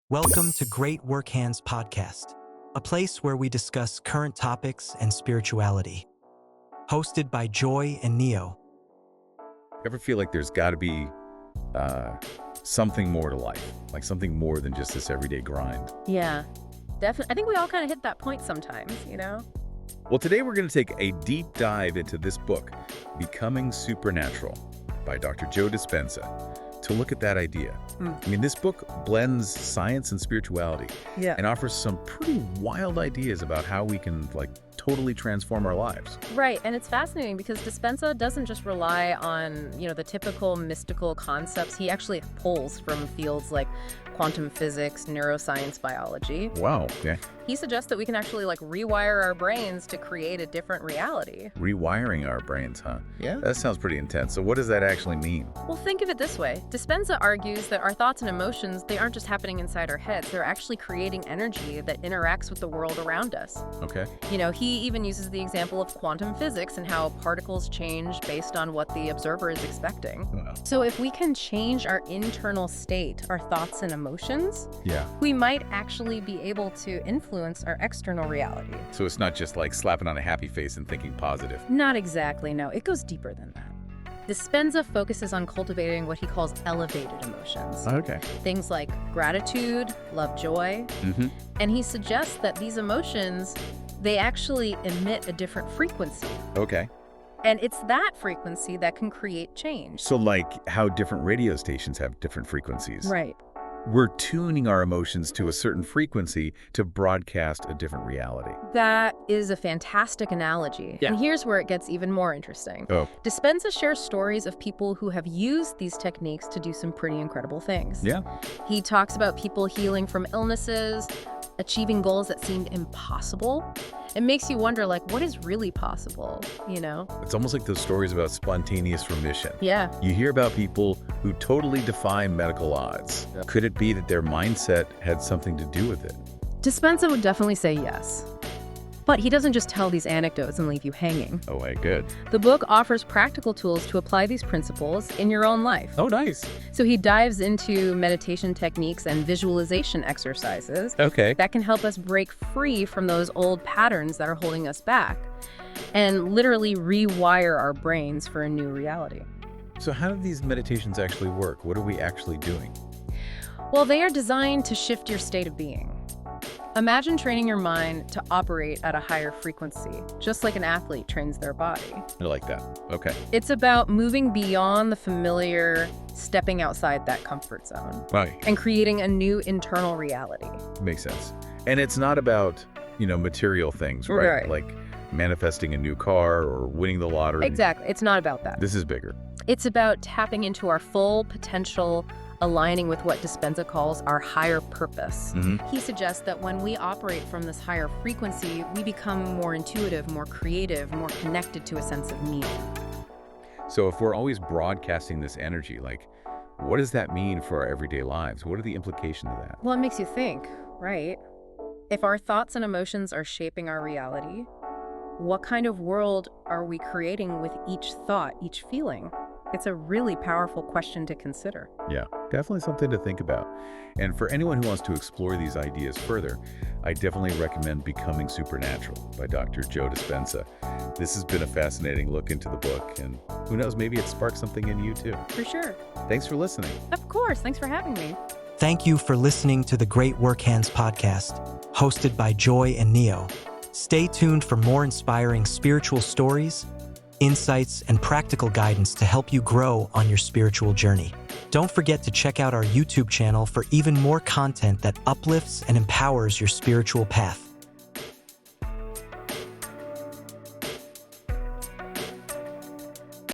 Welcome to Great Work Hands Podcast, a place where we discuss current topics and spirituality. Hosted by Joy and Neo. Ever feel like there's got to be something more to life, like something more than just this everyday grind? Yeah, definitely. I think we all kind of hit that point sometimes, you know? Well, today we're going to take a deep dive into this book, Becoming Supernatural, by Dr. Joe Dispenza, to look at that idea. I mean, this book blends science and spirituality and offers some pretty wild ideas about how we can, totally transform our lives. Right, and it's fascinating because Dispenza doesn't just rely on, the typical mystical concepts. He actually pulls from fields like quantum physics, neuroscience, biology. Wow, yeah. He suggests that we can actually, rewire our brains to create a different reality. Rewiring our brains, huh? Yeah. That sounds pretty intense. So what does that actually mean? Well, think of it this way. Dispenza argues that our thoughts and emotions, they aren't just happening inside our heads. They're actually creating energy that interacts with the world around us. Okay. He even uses the example of quantum physics and how particles change based on what the observer is expecting. Wow. So if we can change our internal state, our thoughts and emotions, Yeah. we might actually be able to influence our external reality. So it's not just like slapping on a happy face and thinking positive. Not exactly, no. It goes deeper than that. Dispenza focuses on cultivating what he calls elevated emotions. Okay. Things like gratitude, love, joy. Mm-hmm. And he suggests that these emotions, they actually emit a different frequency. Okay. And it's that frequency that can create change. So like how different radio stations have different frequencies. Right. We're tuning our emotions to a certain frequency to broadcast a different reality. That is a fantastic analogy. Yeah. And here's where it gets even more interesting. Oh. Dispenza shares stories of people who have used these techniques to do some pretty incredible things. Yeah. He talks about people healing from illnesses, achieving goals that seemed impossible. It makes you wonder, what is really possible, It's almost like those stories about spontaneous remission. Yeah. You hear about people who totally defy medical odds. Yeah. Could it be that their mindset had something to do with it? Dispenza would definitely say yes. But he doesn't just tell these anecdotes and leave you hanging. Oh, hey, good. The book offers practical tools to apply these principles in your own life. Oh, nice. So he dives into meditation techniques and visualization exercises Okay. that can help us break free from those old patterns that are holding us back and literally rewire our brains for a new reality. So how do these meditations actually work? What are we actually doing? Well, they are designed to shift your state of being. Imagine training your mind to operate at a higher frequency, just like an athlete trains their body. I like that. Okay. It's about moving beyond the familiar, stepping outside that comfort zone, Right. and creating a new internal reality. Makes sense. And it's not about, material things, right? Right. Like manifesting a new car or winning the lottery. Exactly. It's not about that. This is bigger. It's about tapping into our full potential, aligning with what Dispenza calls our higher purpose. Mm-hmm. He suggests that when we operate from this higher frequency, we become more intuitive, more creative, more connected to a sense of meaning. So if we're always broadcasting this energy, what does that mean for our everyday lives? What are the implications of that? Well, it makes you think, right? If our thoughts and emotions are shaping our reality, what kind of world are we creating with each thought, each feeling? It's a really powerful question to consider. Yeah, definitely something to think about. And for anyone who wants to explore these ideas further, I definitely recommend Becoming Supernatural by Dr. Joe Dispenza. This has been a fascinating look into the book, and who knows, maybe it sparks something in you too. For sure. Thanks for listening. Of course. Thanks for having me. Thank you for listening to the Great Work Hands Podcast, hosted by Joy and Neo. Stay tuned for more inspiring spiritual stories, insights, and practical guidance to help you grow on your spiritual journey. Don't forget to check out our YouTube channel for even more content that uplifts and empowers your spiritual path.